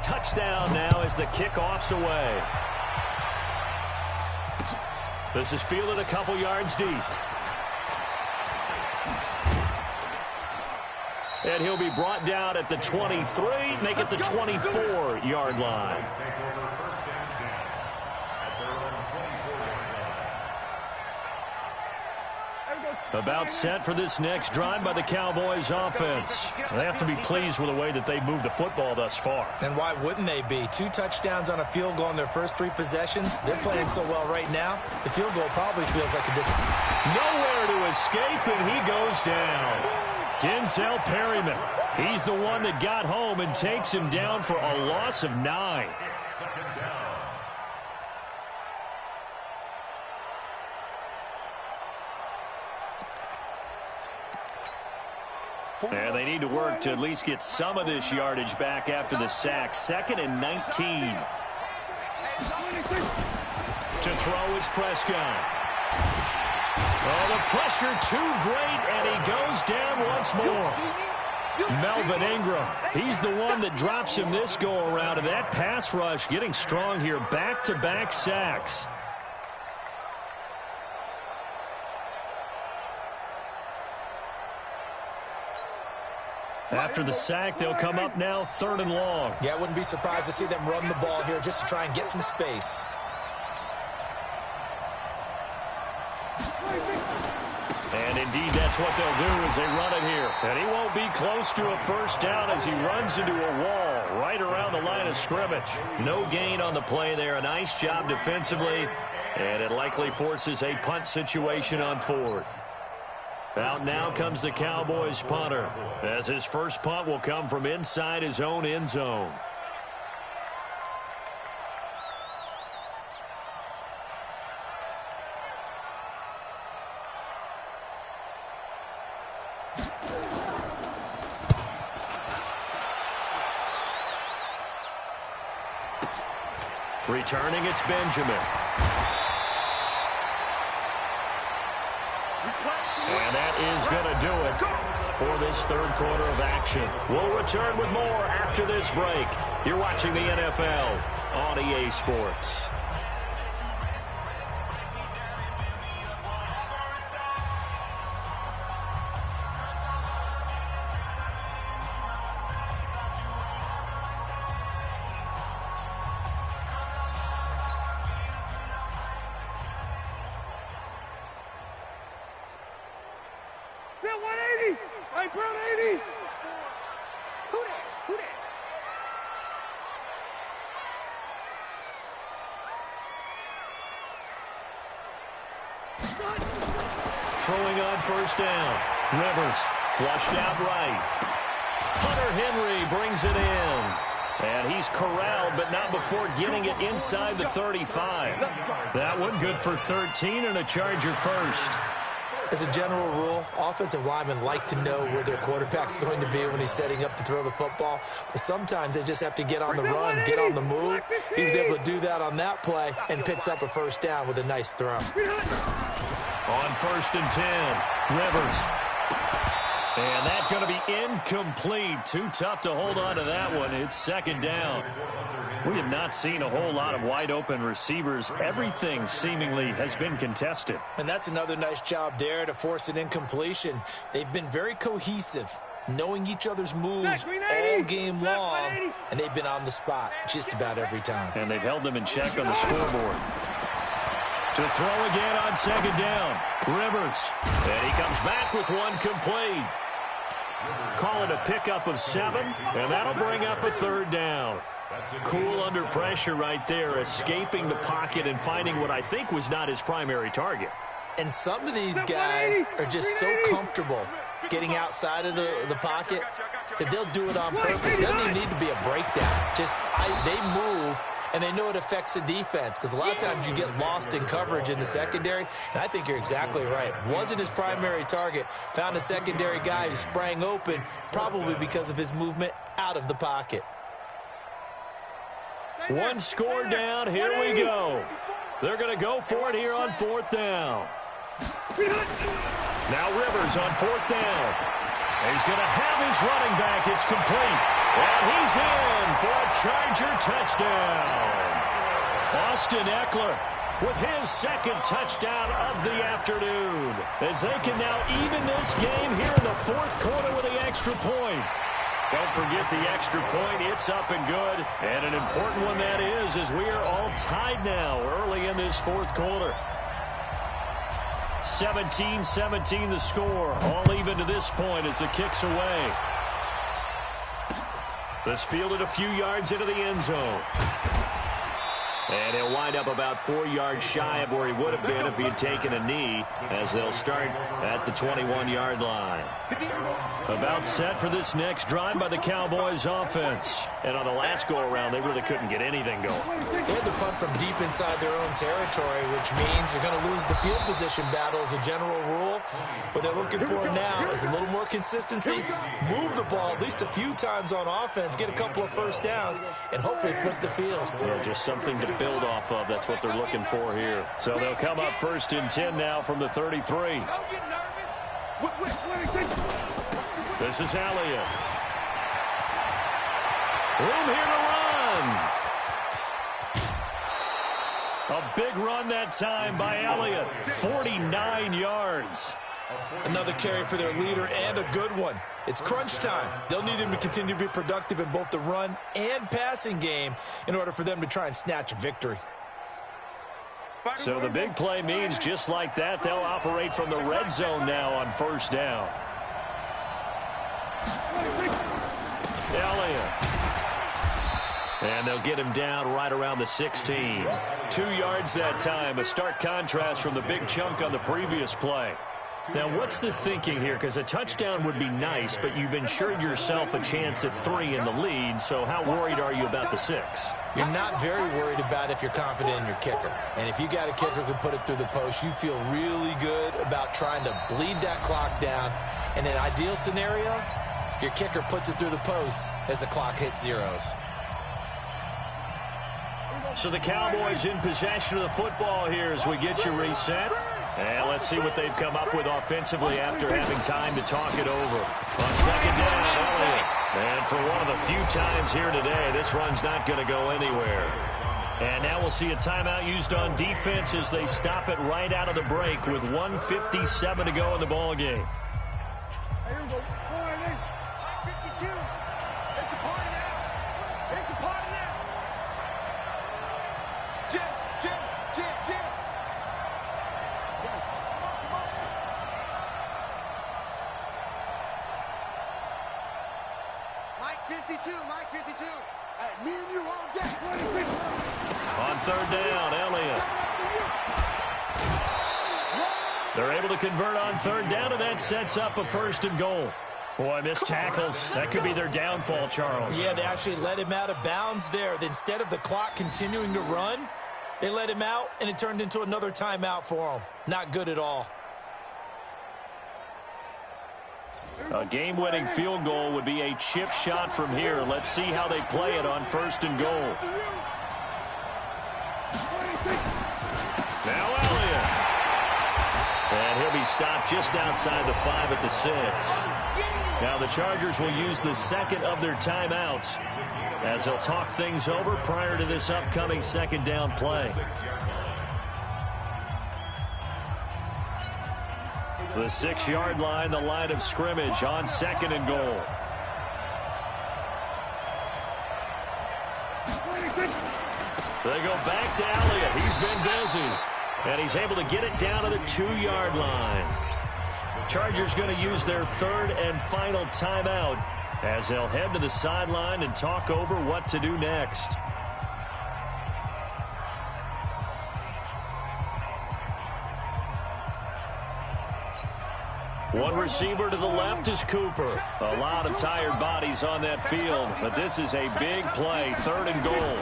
Touchdown now as the kickoff's away. This is fielded a couple yards deep. And he'll be brought down at the 23, make it the 24-yard line. About set for this next drive by the Cowboys offense. They have to be pleased with the way that they've moved the football thus far. And why wouldn't they be? 2 touchdowns on a field goal in their first 3 possessions. They're playing so well right now, the field goal probably feels like a disappointment. Nowhere to escape, and he goes down. Denzel Perryman. He's the one that got home and takes him down for a loss of 9. And they need to work to at least get some of this yardage back after the sack. 2nd and 19. To throw is Prescott. Oh, the pressure too great, and he goes down once more. Melvin Ingram, he's the one that drops him this go-around, and that pass rush getting strong here. Back-to-back sacks. After the sack, they'll come up now 3rd and long. Yeah, I wouldn't be surprised to see them run the ball here just to try and get some space. And indeed, that's what they'll do as they run it here. And he won't be close to a first down as he runs into a wall right around the line of scrimmage. No gain on the play there. A nice job defensively. And it likely forces a punt situation on 4th. Out now comes the Cowboys punter, as his first punt will come from inside his own end zone. Returning, it's Benjamin. And that is going to do it for this 3rd quarter of action. We'll return with more after this break. You're watching the NFL on EA Sports. Throwing on first down. Rivers flushed out right. Hunter Henry brings it in. And he's corralled, but not before getting it inside the 35. That one good for 13 and a Charger first. As a general rule, offensive linemen like to know where their quarterback's going to be when he's setting up to throw the football. But sometimes they just have to get on the run, get on the move. He was able to do that on that play and picks up a first down with a nice throw. On 1st and 10, Rivers. And that's going to be incomplete. Too tough to hold on to that one. It's 2nd down. We have not seen a whole lot of wide-open receivers. Everything seemingly has been contested. And that's another nice job there to force an incompletion. They've been very cohesive, knowing each other's moves all game long, and they've been on the spot just about every time. And they've held them in check on the scoreboard. To throw again on 2nd down. Rivers. And he comes back with one complete. Call it a pickup of 7, and that'll bring up a 3rd down. Cool under pressure right there, escaping the pocket and finding what I think was not his primary target. And some of these guys are just so comfortable getting outside of the pocket that they'll do it on purpose. It doesn't even need to be a breakdown. They move, and they know it affects the defense, because a lot of times you get lost in coverage in the secondary, and I think you're exactly right. Wasn't his primary target. Found a secondary guy who sprang open, probably because of his movement out of the pocket. One score down. Here we go. They're going to go for it here on 4th down. Now Rivers on 4th down. He's going to have his running back. It's complete. And he's in for a Charger touchdown. Austin Eckler with his second touchdown of the afternoon, as they can now even this game here in the fourth quarter with the extra point. Don't forget the extra point. It's up and good. And an important one that is, as we are all tied now early in this fourth quarter. 17-17 the score. All even to this point as the kick's away. This fielded a few yards into the end zone. And he'll wind up about 4 yards shy of where he would have been if he had taken a knee, as they'll start at the 21-yard line. About set for this next drive by the Cowboys offense. And on the last go-around, they really couldn't get anything going. They had to punt from deep inside their own territory, which means you're going to lose the field position battle as a general rule. What they're looking for now is a little more consistency, move the ball at least a few times on offense, get a couple of first downs, and hopefully flip the field. Well, just something to build off of. That's what they're looking for here. So they'll come up 1st and 10 now from the 33. This is Elliott. Room here to run. A big run that time by Elliott. 49 yards. Another carry for their leader, and a good one. It's crunch time. They'll need him to continue to be productive in both the run and passing game in order for them to try and snatch a victory. So the big play means just like that, they'll operate from the red zone now on 1st down. Elliott. And they'll get him down right around the 16. 2 yards that time, a stark contrast from the big chunk on the previous play. Now, what's the thinking here? Because a touchdown would be nice, but you've ensured yourself a chance at 3 in the lead, so how worried are you about the 6? You're not very worried about if you're confident in your kicker. And if you got a kicker who can put it through the post, you feel really good about trying to bleed that clock down. In an ideal scenario, your kicker puts it through the post as the clock hits zeros. So the Cowboys in possession of the football here as we get you reset. And let's see what they've come up with offensively after having time to talk it over. On 2nd down, Elliott. And for one of the few times here today, this run's not going to go anywhere. And now we'll see a timeout used on defense as they stop it right out of the break with 1:57 to go in the ball game. Mike 52. Hey, me and you all day. On 3rd down, Elliott. They're able to convert on 3rd down, and that sets up a 1st and goal. Boy, missed tackles. That could be their downfall, Charles. Yeah, they actually let him out of bounds there. Instead of the clock continuing to run, they let him out, and it turned into another timeout for him. Not good at all. A game-winning field goal would be a chip shot from here. Let's see how they play it on 1st and goal. Now Elliott. And he'll be stopped just outside the 5 at the 6. Now the Chargers will use the second of their timeouts as they'll talk things over prior to this upcoming 2nd down play. The 6-yard line, the line of scrimmage on 2nd and goal. They go back to Elliott. He's been busy. And he's able to get it down to the 2-yard line. Chargers going to use their 3rd and final timeout as they'll head to the sideline and talk over what to do next. One receiver to the left is Cooper. A lot of tired bodies on that field, but this is a big play, 3rd and goal.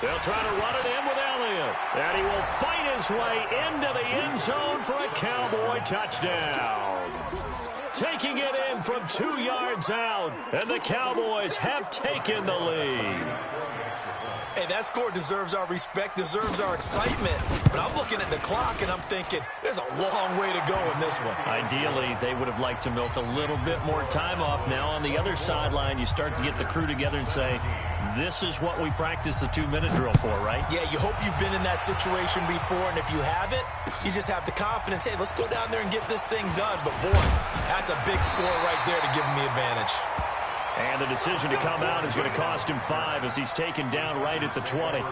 They'll try to run it in with Elliott, and he will fight his way into the end zone for a Cowboy touchdown. Taking it in from 2 yards out, and the Cowboys have taken the lead. Hey, that score deserves our respect, deserves our excitement. But I'm looking at the clock, and I'm thinking, there's a long way to go in this one. Ideally, they would have liked to milk a little bit more time off. Now on the other sideline, you start to get the crew together and say, this is what we practiced the 2-minute drill for, right? Yeah, you hope you've been in that situation before, and if you haven't, you just have the confidence, hey, let's go down there and get this thing done. But, boy, that's a big score right there to give them the advantage. And the decision to come out is going to cost him 5 as he's taken down right at the 20.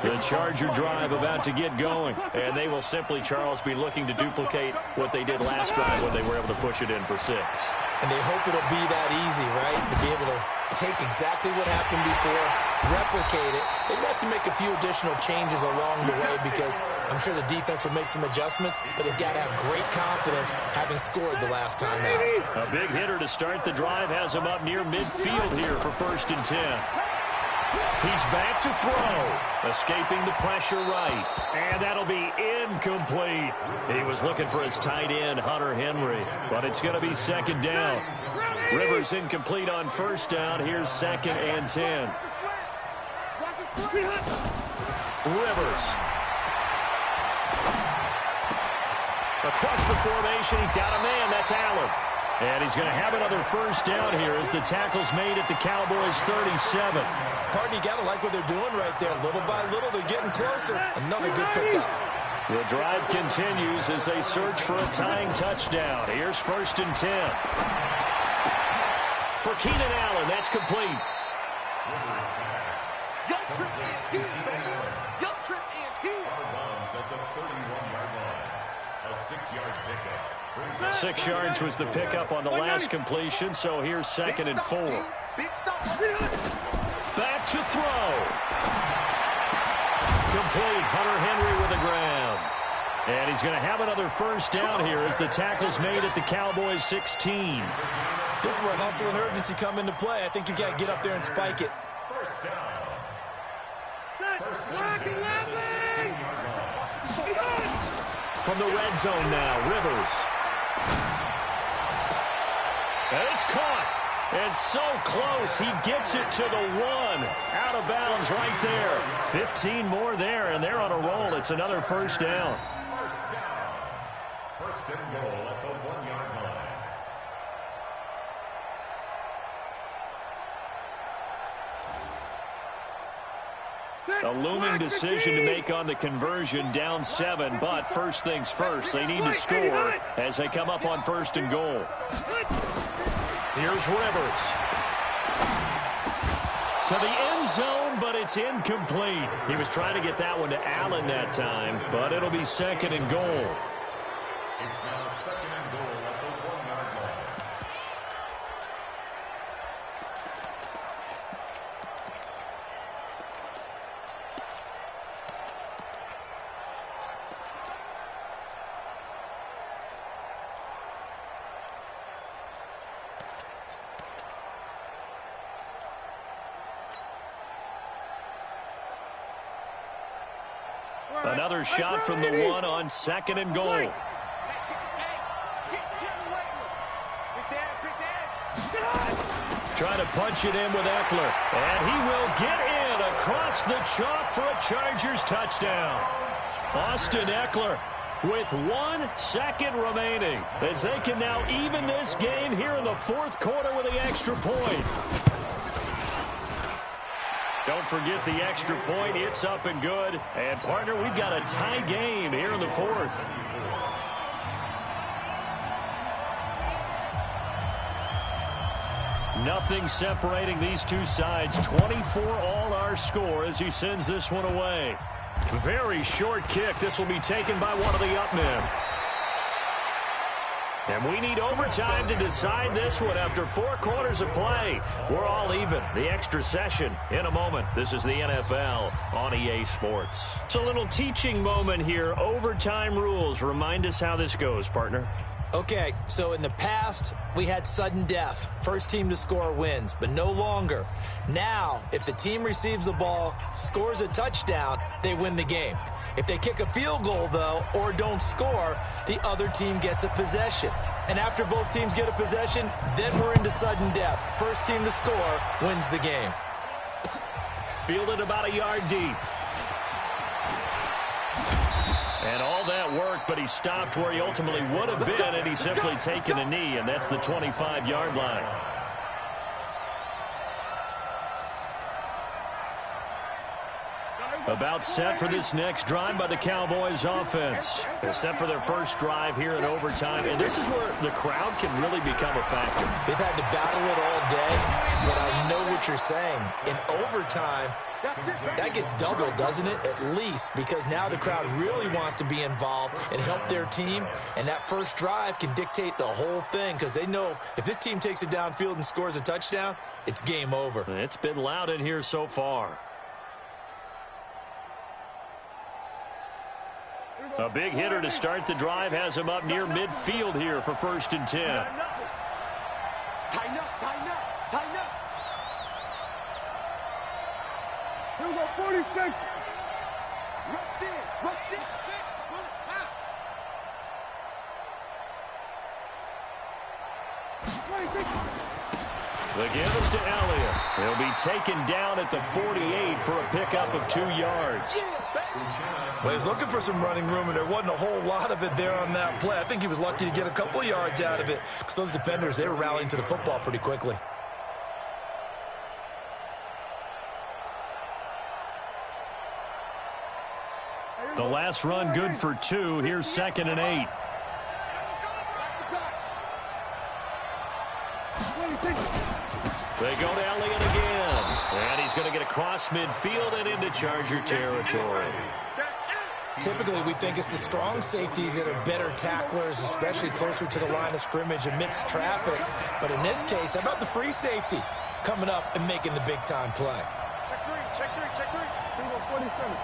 The Charger drive about to get going, and they will simply, Charles, be looking to duplicate what they did last drive when they were able to push it in for 6. And they hope it'll be that easy, right? To be able to take exactly what happened before, replicate it. They may have to make a few additional changes along the way because I'm sure the defense will make some adjustments, but they've got to have great confidence having scored the last time out. A big hitter to start the drive has him up near midfield here for 1st and 10. He's back to throw, escaping the pressure right, and that'll be incomplete. He was looking for his tight end, Hunter Henry, but it's going to be 2nd down. Rivers incomplete on 1st down. Here's 2nd and 10. Rivers. Across the formation, he's got a man. That's Allen. And he's going to have another 1st down here as the tackle's made at the Cowboys' 37. Partner, you got to like what they're doing right there. Little by little, they're getting closer. Another good pickup. The drive continues as they search for a tying touchdown. Here's 1st and 10. For Keenan Allen, that's complete. Your trip is here, baby. Your trip is here. At the 31-yard line. A 6-yard pickup. 6 yards was the pickup on the last completion, so here's 2nd and 4. Big stop. Back to throw. Complete. Hunter Henry with the ground. And he's going to have another 1st down here as the tackle's made at the Cowboys' 16. This is where hustle and urgency come into play. I think you got to get up there and spike it. 1st down. 1st and 10 at the 16-yard line. From the red zone now, Rivers. And it's caught. And so close, he gets it to the 1. Out of bounds right there. 15 more there, and they're on a roll. It's another 1st down. 1st down. 1st and goal at the 1-yard line. A looming decision to make on the conversion, down 7, but first things first, they need to score as they come up on 1st and goal. Here's Rivers. To the end zone, but it's incomplete. He was trying to get that one to Allen that time, but it'll be 2nd and goal. It's now 2nd and goal at the 1-yard line. Another shot from the 1 on 2nd and goal. Get away with it. Trying to punch it in with Eckler. And he will get in across the chalk for a Chargers touchdown. Austin Eckler with 1 second remaining as they can now even this game here in the 4th quarter with the extra point. Don't forget the extra point. It's up and good. And, partner, we've got a tie game here in the 4th. Nothing separating these two sides. 24 all our score as he sends this one away. Very short kick. This will be taken by one of the up men. And we need overtime to decide this one after 4 quarters of play. We're all even. The extra session in a moment. This is the NFL on EA Sports. It's a little teaching moment here. Overtime rules. Remind us how this goes, partner. Okay, so in the past, we had sudden death. First team to score wins, but no longer. Now, if the team receives the ball, scores a touchdown, they win the game. If they kick a field goal, though, or don't score, the other team gets a possession. And after both teams get a possession, then we're into sudden death. First team to score wins the game. Fielded about a yard deep. And all that work, but he stopped where he ultimately would have been, and he's simply taken a knee, and that's the 25-yard line. About set for this next drive by the Cowboys offense. They're set for their first drive here in overtime, and this is where the crowd can really become a factor. They've had to battle it all day, but I know what you're saying. In overtime, that gets doubled, doesn't it? At least, because now the crowd really wants to be involved and help their team, and that first drive can dictate the whole thing because they know if this team takes it downfield and scores a touchdown, it's game over. It's been loud in here so far. A big hitter to start the drive has him up near midfield here for 1st and 10. Tighten up, tighten up, tighten up. Here we go, 46. Rush in, rush in. Pull it out. 26. The give is to Elliott. He'll be taken down at the 48 for a pickup of 2 yards. Well, he was looking for some running room, and there wasn't a whole lot of it there on that play. I think he was lucky to get a couple of yards out of it because those defenders, they were rallying to the football pretty quickly. The last run good for 2. Here's 2nd and 8. 26. They go to Elliott again. And he's going to get across midfield and into Charger territory. Typically, we think it's the strong safeties that are better tacklers, especially closer to the line of scrimmage amidst traffic. But in this case, how about the free safety coming up and making the big-time play? Check three, check three, check three. Here we go, 47.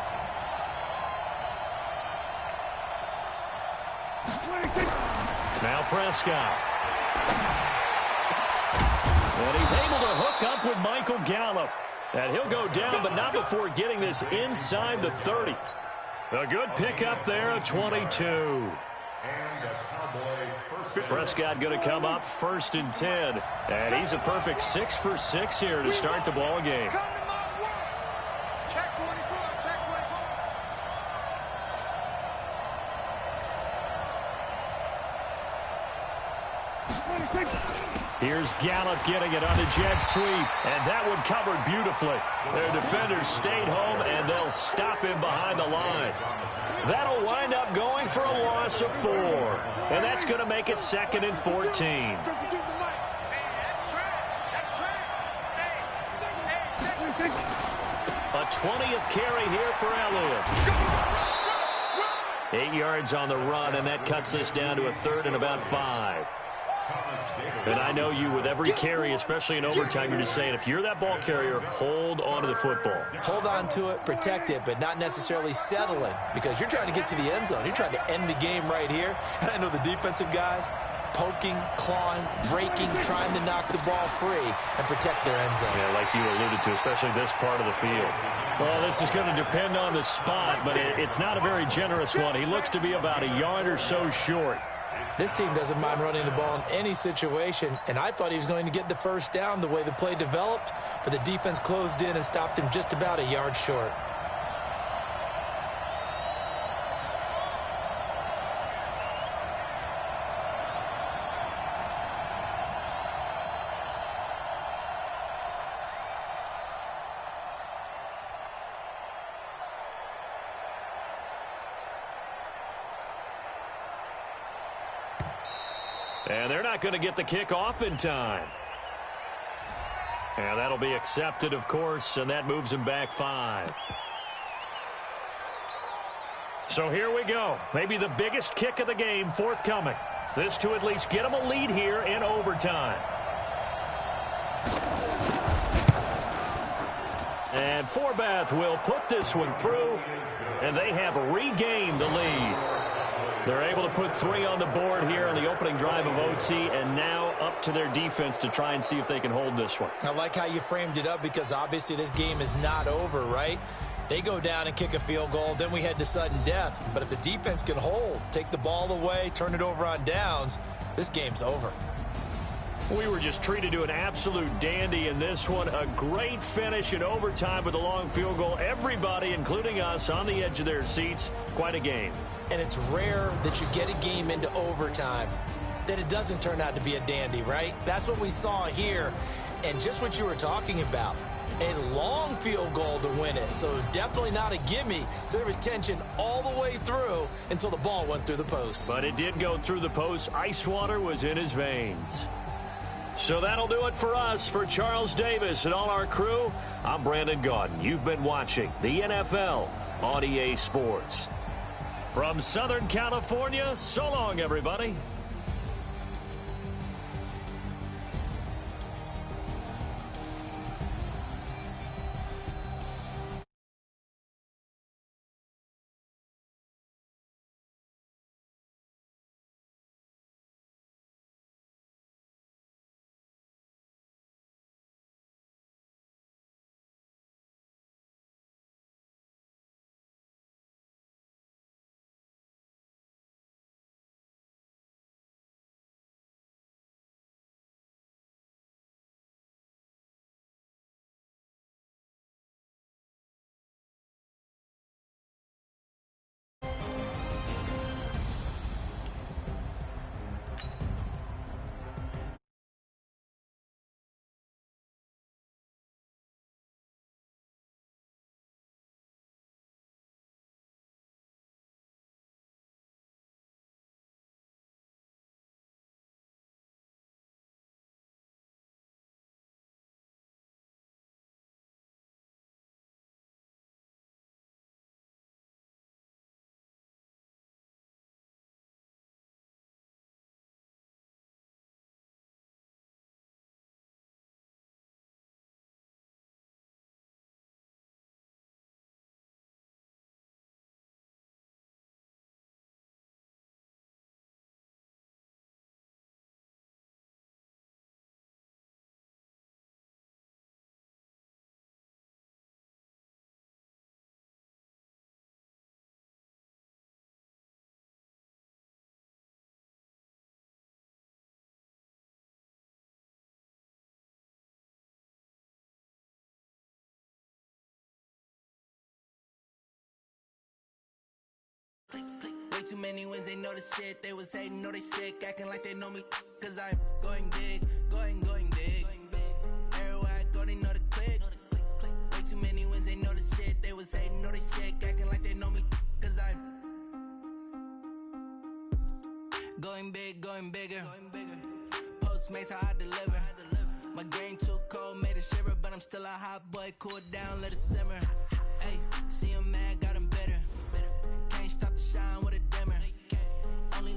26. Now Prescott. And he's able to hook up with Michael Gallup. And he'll go down, but not before getting this inside the 30. A good pickup there at 22. Prescott going to come up 1st and 10. And he's a perfect 6 for 6 here to start the ball game. Come to my work. Check 24, check 26. Here's Gallup getting it on the jet sweep, and that one covered beautifully. Their defenders stayed home, and they'll stop him behind the line. That'll wind up going for a loss of 4, and that's going to make it 2nd and 14. 52's the mic. Hey, that's trash. That's trash. 26. A 20th carry here for Elliott. 8 yards on the run, and that cuts us down to a 3rd and about 5. And I know you, with every carry, especially in overtime, you're just saying, if you're that ball carrier, hold on to the football. Hold on to it, protect it, but not necessarily settle it because you're trying to get to the end zone. You're trying to end the game right here. And I know the defensive guys poking, clawing, breaking, trying to knock the ball free and protect their end zone. Yeah, like you alluded to, especially this part of the field. Well, this is going to depend on the spot, but it's not a very generous one. He looks to be about a yard or so short. This team doesn't mind running the ball in any situation, and I thought he was going to get the first down the way the play developed, but the defense closed in and stopped him just about a yard short. And they're not going to get the kickoff in time. And that'll be accepted, of course, and that moves him back 5. So here we go. Maybe the biggest kick of the game forthcoming. This to at least get them a lead here in overtime. And Forbath will put this one through, and they have regained the lead. They're able to put 3 on the board here on the opening drive of OT, and now up to their defense to try and see if they can hold this one. I like how you framed it up because obviously this game is not over, right? They go down and kick a field goal, then we head to sudden death. But if the defense can hold, take the ball away, turn it over on downs, this game's over. We were just treated to an absolute dandy in this one. A great finish in overtime with a long field goal. Everybody, including us, on the edge of their seats. Quite a game. And it's rare that you get a game into overtime that it doesn't turn out to be a dandy, right? That's what we saw here. And just what you were talking about, a long field goal to win it. So definitely not a gimme. So there was tension all the way through until the ball went through the post. But it did go through the post. Ice water was in his veins. So that'll do it for us. For Charles Davis and all our crew, I'm Brandon Gaudin. You've been watching the NFL on EA Sports. From Southern California, so long, everybody. Way too many wins, they know the shit. They was hating, know they sick, acting like they know me. Cause I'm going big, going big. Everywhere I go, they know the click. Way too many wins, they know the shit. They was hating, know they sick, acting like they know me. Cause I'm going big, going bigger. Postmates, how I deliver. My game too cold, made it shiver. But I'm still a hot boy, cool down, let it simmer. Hey, see him mad, got him bitter. Can't stop the shine with a dimmer. Only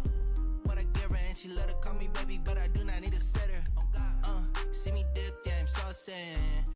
what I give her, and she let her call me baby, but I do not need a sitter. See me dip, yeah, I'm so sad.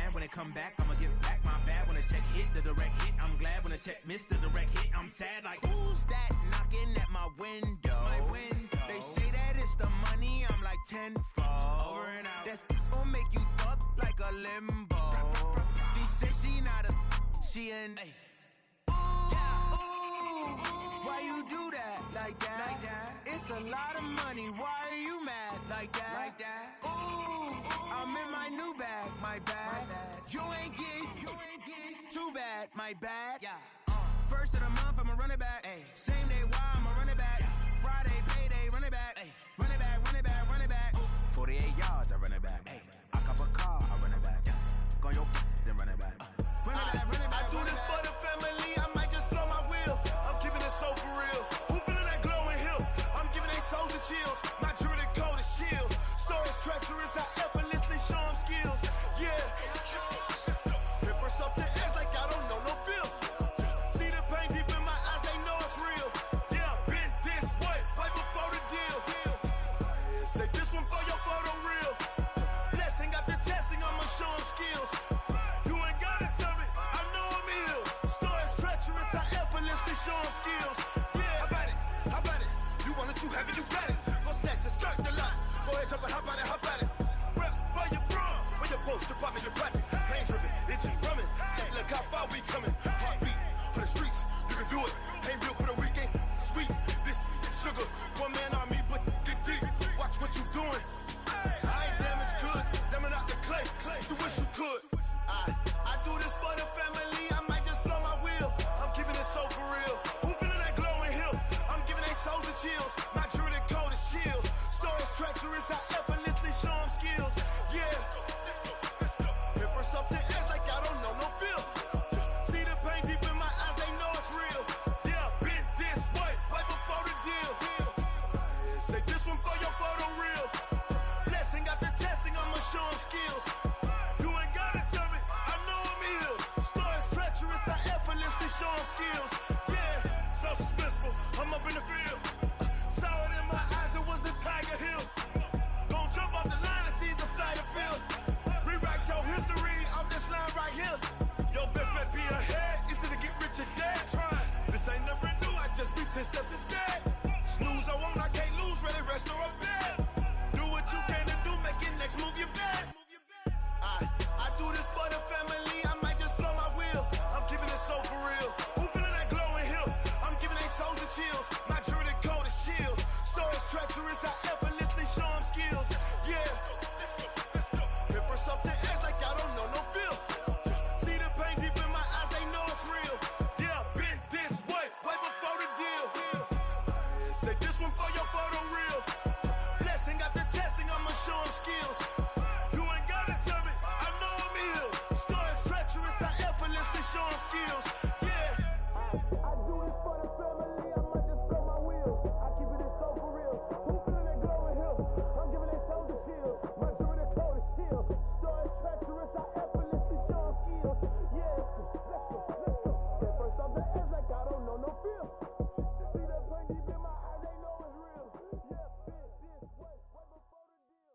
mad when it come back, I'ma give back my bad when the check hit, the direct hit. I'm glad when the check missed the direct hit. I'm sad like, who's that knocking at my window? They say that it's the money, I'm like tenfold. Over and out. That's gon' make you up like a limbo. She said she not a, she an. Why you do that like that? It's a lot of money. Why are you mad like that? Ooh, I'm in my new bag, my bad. You ain't getting too bad, my bad. First of the month, I'ma run it back. Same day, why I'ma run it back. Friday, payday, run it back. Run it back, run it back, run it back. 48 yards, I run it back. I cop a car, I run it back. Go on your then run it back. Run it back, run it back. I do this for the family. I might just blow my wheel. I'm keeping it so for real. Who feeling that glowing hill? I'm giving they souls the chills. My jewelry cold is chill. Stories treacherous, I effortlessly show them skills. Yeah. Paper stuff the edge like I don't know no bill. See the pain deep in my eyes, they know it's real. Yeah, been this way, right before the deal. Say this one for your photo real. Blessing after testing, I'ma show them skills. You ain't gotta tell me, I know I'm ill. Stories treacherous, I effortlessly show them skills. Yeah, how about it? You want it, you have it, you got it. Go snatch it, skirt the lot. Go ahead, jump it, how about it? Rep for your prom, for your poster, popping your projects. Pain driven, itchy, drumming. Look how far we coming. Heartbeat on the streets, you can do it. Ain't built for the weekend, sweet. This sugar, one man army, but get deep. Watch what you doing. I ain't damaged goods, damn it out the clay. You wish you could. I do this for the family. I might just blow my wheel. I'm keeping it so for real. Who feeling that glowing hill? I'm giving they souls the chills. My jewelry cold is chill. Stories treacherous, I effortlessly show them skills. Yeah. Paper stuff the edge like I don't know no bill. See the pain deep in my eyes, they know it's real. Yeah, been this way, right before the deal. Say this one for your photo real. Blessing after testing, I'ma show them skills. You ain't gotta tell me, I know I'm ill. Stories treacherous, I effortlessly show them skills. Yeah, so suspenseful, I'm up in the field. Saw it in my eyes, it was the Tiger Hill. Gon' jump off the line and see the flyer field. Rewrite your history off this line right here. Your best bet be ahead, easy to get rich or dead. Try, this ain't never new, I just be 10 steps instead. Snooze, I won't, I can't lose, ready, rest or I'm dead. Do what you can to do, make your next move your best. I do this for the family, I might just blow my wheel. I'm keeping it so for real. Who feeling that glowing hill? I'm giving they souls the chills. My jewelry cold is chill. Stories treacherous, I effortlessly show them skills. Yeah. Paper stuff the edge like I don't know no bill. See the pain deep in my eyes, they know it's real. Yeah, been this way, right before the deal. Say this one for your photo real. Blessing after testing, I'ma show them skills. You ain't gotta tell me, I know I'm ill. Stories treacherous, I effortlessly show them skills. Yeah. I do this for the family, I might just blow my wheel. I keep it so for real. Who feeling that glowing hill? I'm giving they souls the chills. My jewelry cold is chill. Stories treacherous, I effortlessly show them skills. Yeah, let's go. Get first off the edge like I don't know no feel. See that pain deep in my eyes, they know it's real. Yeah, been this way, right before the deal.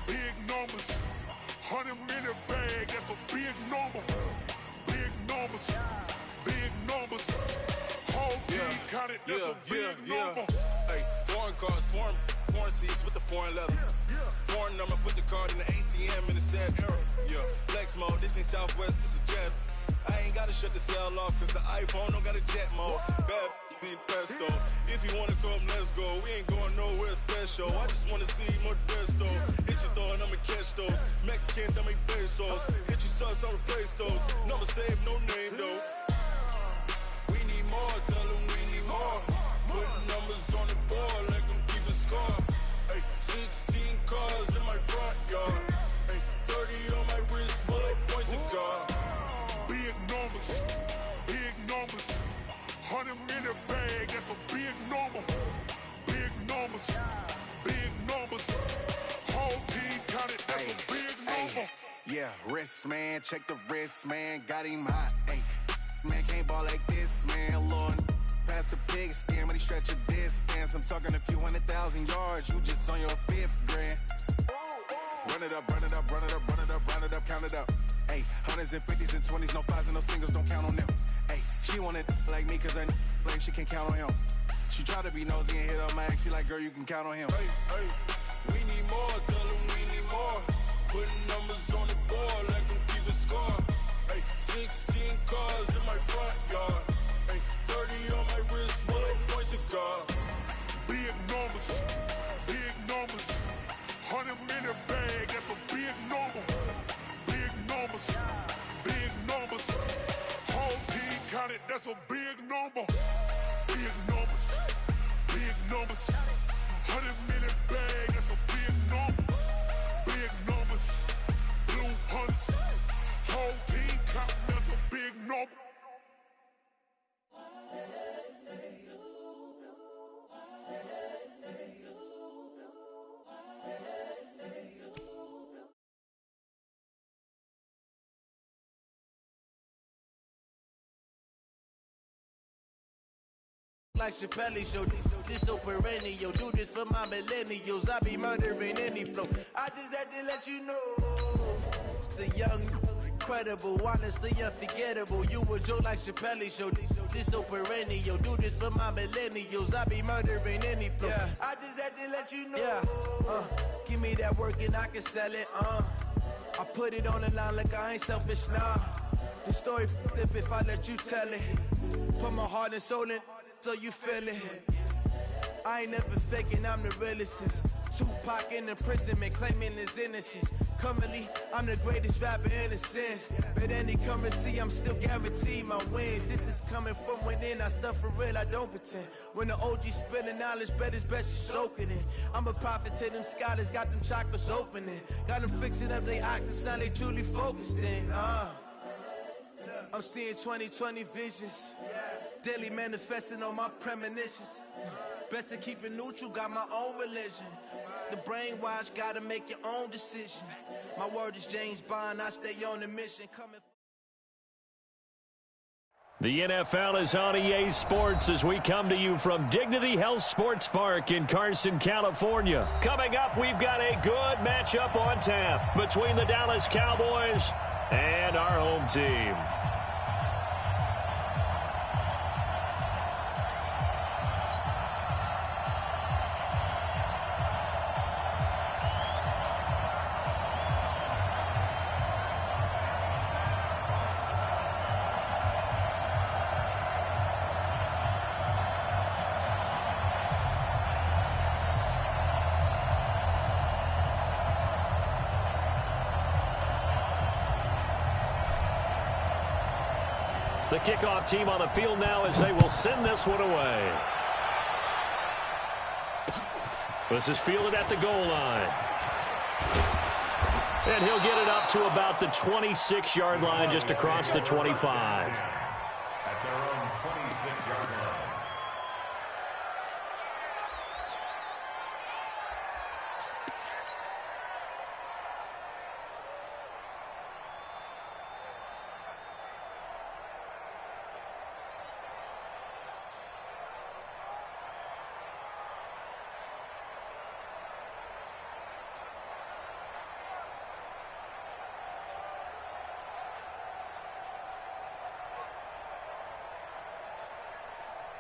Big numbers, 100 minute bag, that's a big number. Big numbers, whole team counted, that's a big number. Hey, foreign cars, foreign seats with the foreign leather. Foreign number, put the card in the ATM in the sad era. Yeah, flex mode, this ain't Southwest, this is jet. I ain't gotta shut the cell off, cause the iPhone don't got a jet mode. Bad need pesto. If you wanna come, let's go. We ain't going nowhere special. I just wanna see more desto. Hit your throw and I'ma catch those. Mexican, I make pesos. Hit your sauce, I'll replace those. Number save, no name though. We need more, tell them we need more. Putting numbers on the board, let them keep a score. Hey, 16 cars in my front yard. Hey, 30 on my wrist, bullet points of God. Big numbers, 100 minute bag, that's a big number. Big numbers, whole team counted, that's Yeah, wrist, man, check the wrist, man, got him hot, ayy. Man, can't ball like this, man, Lord. Past the pig skin when he stretch a distance. I'm talking a few 100,000 yards, you just on your 5th grand. Run it up, run it up, run it up, run it up, run it up, count it up. Ayy, 100s and 50s and 20s, no 5s and no singles, don't count on them. Ayy, she want it like me cause her lame, she can't count on him. She try to be nosy and hit up my ex, she like, girl, you can count on him. Hey, hey, we need more, tell them we need more. Putting numbers on the board, let them keep the score. Hey, 16 cars in my front yard. Hey, 30 on my wrist, will I point to God? Big numbers, big numbers. 100-minute bag, that's a big number. Big numbers, big numbers. Whole team counted, that's a big number. Big numbers, big numbers. 100-minute bag, that's a big number. Big numbers, blue hunts. Whole team counting, that's a big number. Like Chappelle show, this so perennial. Do this for my millennials. I be murdering any flow. I just had to let you know. It's the young, incredible, honestly unforgettable. You a joke like Chappelle show. This so perennial. Do this for my millennials. I be murdering any flow. Yeah. I just had to let you know. Yeah. Give me that work and I can sell it. I put it on the line like I ain't selfish, nah. The story flip if I let you tell it. Put my heart and soul in. So you feel it. I ain't never faking, I'm the realest since Tupac in imprisonment, claiming his innocence. Currently, I'm the greatest rapper in a sense. But any currency, I'm still guaranteed my wins. This is coming from within, I stuff for real, I don't pretend. When the OG spilling knowledge, bet it's best you soak it in. I'm a prophet to them scholars, got them chakras opening. Got them fixing up they octaves, now they truly focused in. I'm seeing 2020 visions. Daily manifesting on my premonitions. Best to keep it neutral, got my own religion. The brainwash, gotta make your own decision. My word is James Bond, I stay on the mission. Coming. The NFL is on EA Sports as we come to you from Dignity Health Sports Park in Carson, California. Coming up, we've got a good matchup on tap between the Dallas Cowboys and our home team. The kickoff team on the field now as they will send this one away. This is fielded at the goal line. And he'll get it up to about the 26-yard line, just across the 25. At their own 26-yard line.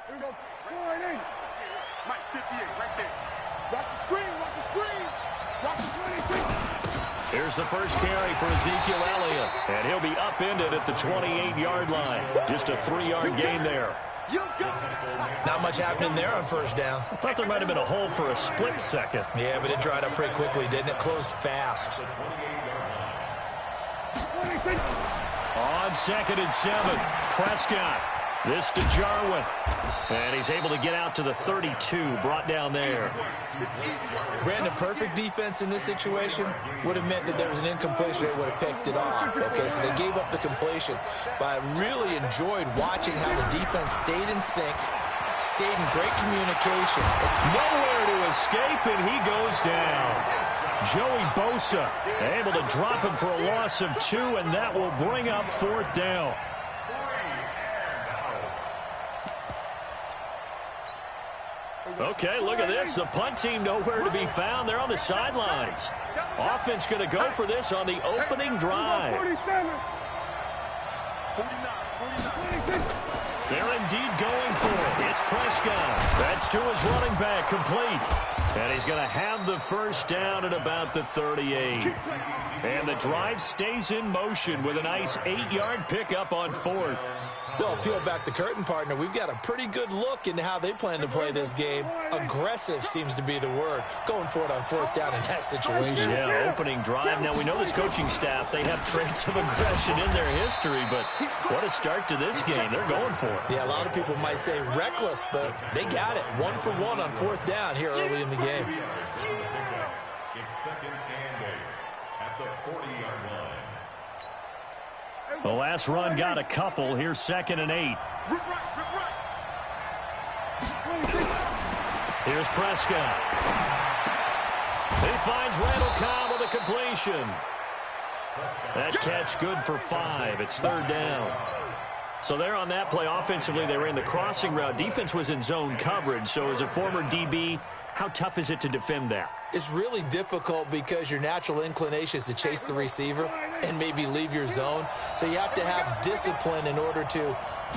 Here we go. 4-8. Mike 58, right there. Watch the screen. Watch the screen. Watch the 23. Here's the first carry for Ezekiel Elliott. And he'll be upended at the 28-yard line. Just a 3-yard gain there. You got it. Not much happening there on first down. I thought there might have been a hole for a split second. Yeah, but it dried up pretty quickly, didn't it? Closed fast. 26. On 2nd and 7, Prescott. This to Jarwin. And he's able to get out to the 32, brought down there. Brandon, perfect defense in this situation would have meant that there was an incompletion. They would have picked it off. Okay, so they gave up the completion. But I really enjoyed watching how the defense stayed in sync, stayed in great communication. Nowhere to escape, and he goes down. Joey Bosa able to drop him for a loss of 2, and that will bring up 4th down. Okay, look at this. The punt team nowhere to be found. They're on the sidelines. Offense going to go for this on the opening drive. They're indeed going for it. It's Prescott. That's to his running back, complete. And he's going to have the first down at about the 38. And the drive stays in motion with a nice 8-yard pickup on 4th. Well, peel back the curtain, partner. We've got a pretty good look into how they plan to play this game. Aggressive seems to be the word. Going for it on 4th down in that situation. Yeah, opening drive. Now, we know this coaching staff, they have traits of aggression in their history, but what a start to this game. They're going for it. Yeah, a lot of people might say reckless, but they got it. 1 for 1 on 4th down here early in the game. It's 2nd and 8 at the 40-yard line. The last run got a couple. Here's 2nd and 8. Here's Prescott. He finds Randall Cobb with a completion. That catch good for 5. It's 3rd down. So they're on that play. Offensively, they ran the crossing route. Defense was in zone coverage. So as a former DB, how tough is it to defend that? It's really difficult because your natural inclination is to chase the receiver and maybe leave your zone. So you have to have discipline in order to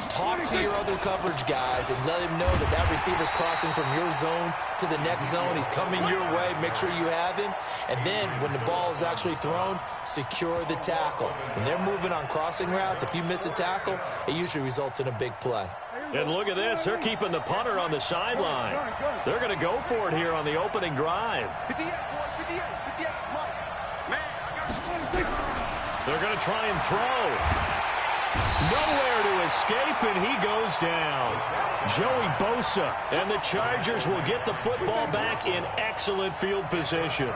talk to your other coverage guys and let him know that that receiver's crossing from your zone to the next zone. He's coming your way. Make sure you have him. And then when the ball is actually thrown, secure the tackle. When they're moving on crossing routes, if you miss a tackle, it usually results in a big play. And look at this. They're keeping the punter on the sideline. They're going to go for it here on the opening drive. They're going to try and throw. Nowhere to escape, and he goes down. Joey Bosa, and the Chargers will get the football back in excellent field position.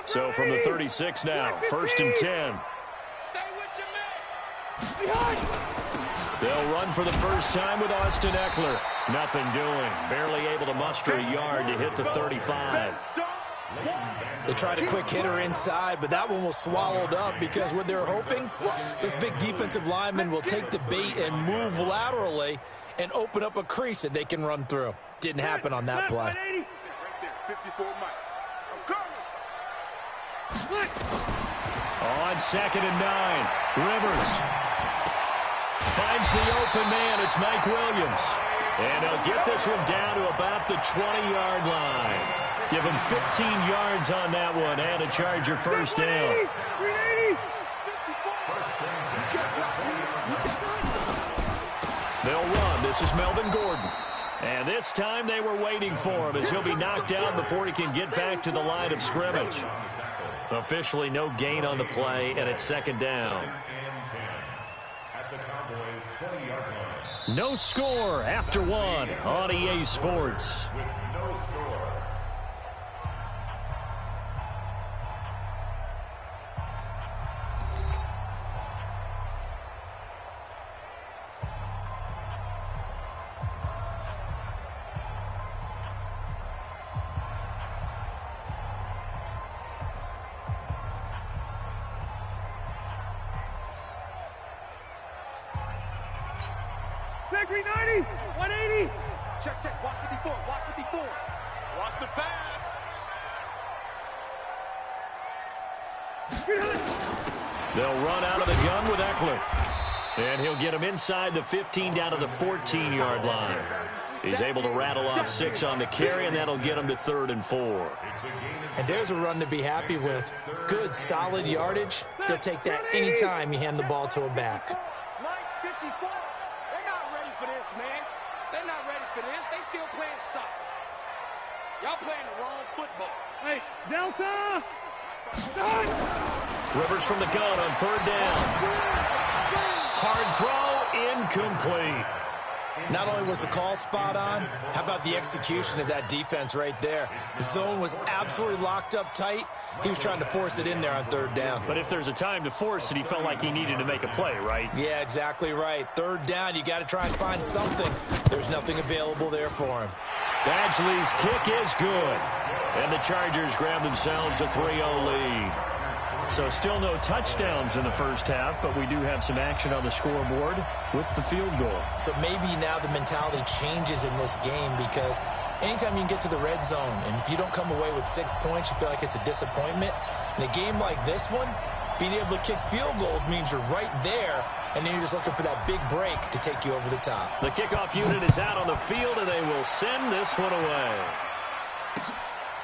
So from the 36 now, 1st and 10. They'll run for the first time with Austin Eckler. Nothing doing. Barely able to muster a yard to hit the 35. They tried a quick hitter inside, but that one was swallowed up because what they're hoping, this big defensive lineman will take the bait and move laterally and open up a crease that they can run through. Didn't happen on that play. On 2nd and 9, Rivers finds the open man. It's Mike Williams. And he'll get this one down to about the 20-yard line. Give him 15 yards on that one and a Charger first down. They'll run. This is Melvin Gordon. And this time they were waiting for him as he'll be knocked down before he can get back to the line of scrimmage. Officially no gain on the play, and it's 2nd down. No score after 1 on EA Sports. Check 390, 180. Check, watch 54, watch 54. Watch the pass. They'll run out of the gun with Eckler. And he'll get him inside the 15 down to the 14-yard line. He's able to rattle off 6 on the carry, and that'll get him to 3rd and 4. And there's a run to be happy with. Good, solid yardage. They'll take that anytime you hand the ball to a back. Mike, 54. They're not ready for this, man. They're not ready for this. They still playing soccer. Y'all playing the wrong football. Hey, Delta! Rivers from the gun on 3rd down. Hard throw, incomplete. Not only was the call spot on, how about the execution of that defense right there? The zone was absolutely locked up tight. He was trying to force it in there on third down. But if there's a time to force it, he felt like he needed to make a play, right? Yeah, exactly right. Third down, you got to try and find something. There's nothing available there for him. Badgley's kick is good. And the Chargers grab themselves a 3-0 lead. So still no touchdowns in the first half, but we do have some action on the scoreboard with the field goal. So maybe now the mentality changes in this game, because anytime you can get to the red zone, and if you don't come away with 6 points, you feel like it's a disappointment. In a game like this one, being able to kick field goals means you're right there, and then you're just looking for that big break to take you over the top. The kickoff unit is out on the field, and they will send this one away.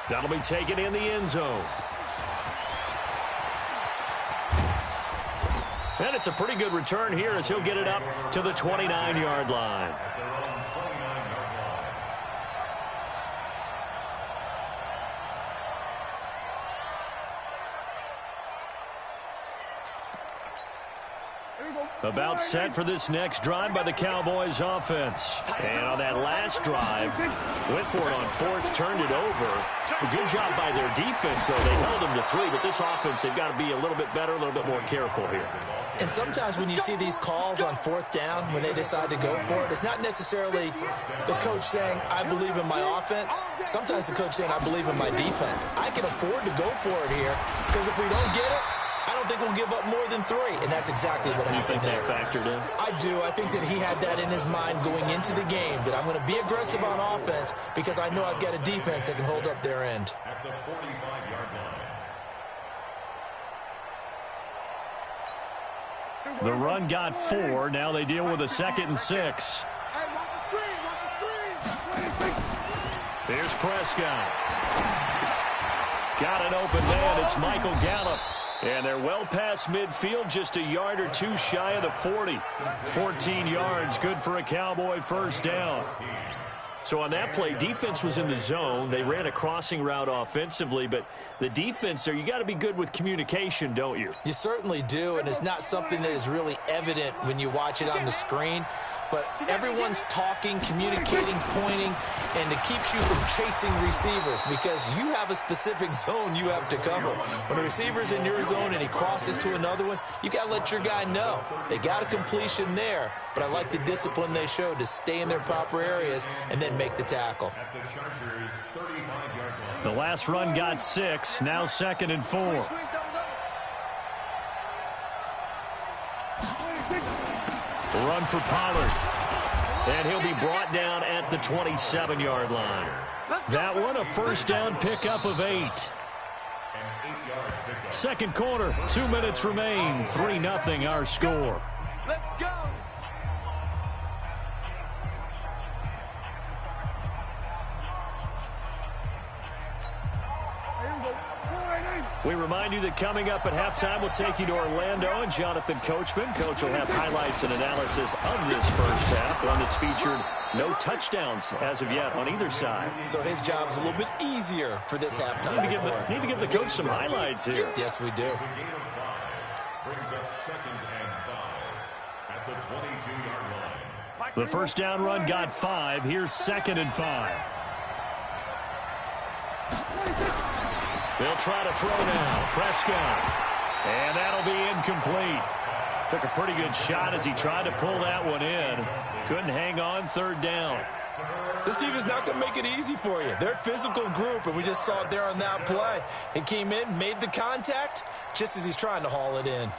That'll be taken in the end zone. And it's a pretty good return here as he'll get it up to the 29-yard line. About set for this next drive by the Cowboys offense. And on that last drive, went for it on fourth, turned it over. A good job by their defense, though. They held them to 3, but this offense, they've got to be a little bit better, a little bit more careful here. And sometimes when you see these calls on fourth down, when they decide to go for it, it's not necessarily the coach saying, I believe in my offense. Sometimes the coach saying, I believe in my defense. I can afford to go for it here, because if we don't get it, I don't think we'll give up more than 3, and that's exactly what happened there. You think that factored in? I do. I think that he had that in his mind going into the game, that I'm going to be aggressive on offense because I know I've got a defense that can hold up their end. At the 45-yard line. The run got 4. Now they deal with a 2nd and 6. Hey, watch the screen, watch the screen. Here's Prescott. Got an open man. It's Michael Gallup. And they're well past midfield, just a yard or 2 shy of the 40. 14 yards, good for a Cowboy first down. So on that play, defense was in the zone. They ran a crossing route offensively, but the defense there, you got to be good with communication, don't you? You certainly do, and it's not something that is really evident when you watch it on the screen. But everyone's talking, communicating, pointing, and it keeps you from chasing receivers because you have a specific zone you have to cover. When a receiver's in your zone and he crosses to another one, you got to let your guy know. They got a completion there, but I like the discipline they showed to stay in their proper areas and then make the tackle. The last run got 6, now 2nd and 4. Run for Pollard. And he'll be brought down at the 27-yard line. That one, a first down pickup of 8. Second quarter, 2 minutes remain. 3-0 our score. Let's go. We remind you that coming up at halftime, we'll take you to Orlando and Jonathan Coachman. Coach will have highlights and analysis of this first half, one that's featured no touchdowns as of yet on either side. So his job's a little bit easier for this halftime. Need to give the coach some highlights here. Yes, we do. Brings up 2nd and 5 at the 22-yard line. The first down run got 5. Here's 2nd and 5. They'll try to throw now. Prescott. And that'll be incomplete. Took a pretty good shot as he tried to pull that one in. Couldn't hang on, 3rd down. This team is not going to make it easy for you. They're a physical group, and we just saw it there on that play. He came in, made the contact, just as he's trying to haul it in.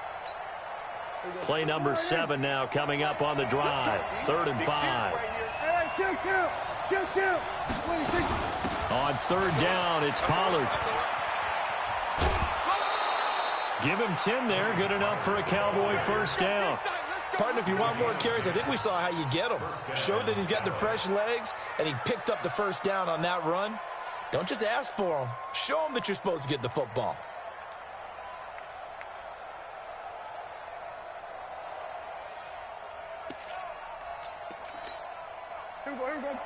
Play number 7 now coming up on the drive. 3rd and 5. On 3rd down, it's Pollard. Give him 10 there. Good enough for a Cowboy first down. Partner, if you want more carries, I think we saw how you get him. Showed that he's got the fresh legs, and he picked up the first down on that run. Don't just ask for him. Show him that you're supposed to get the football. Here we go.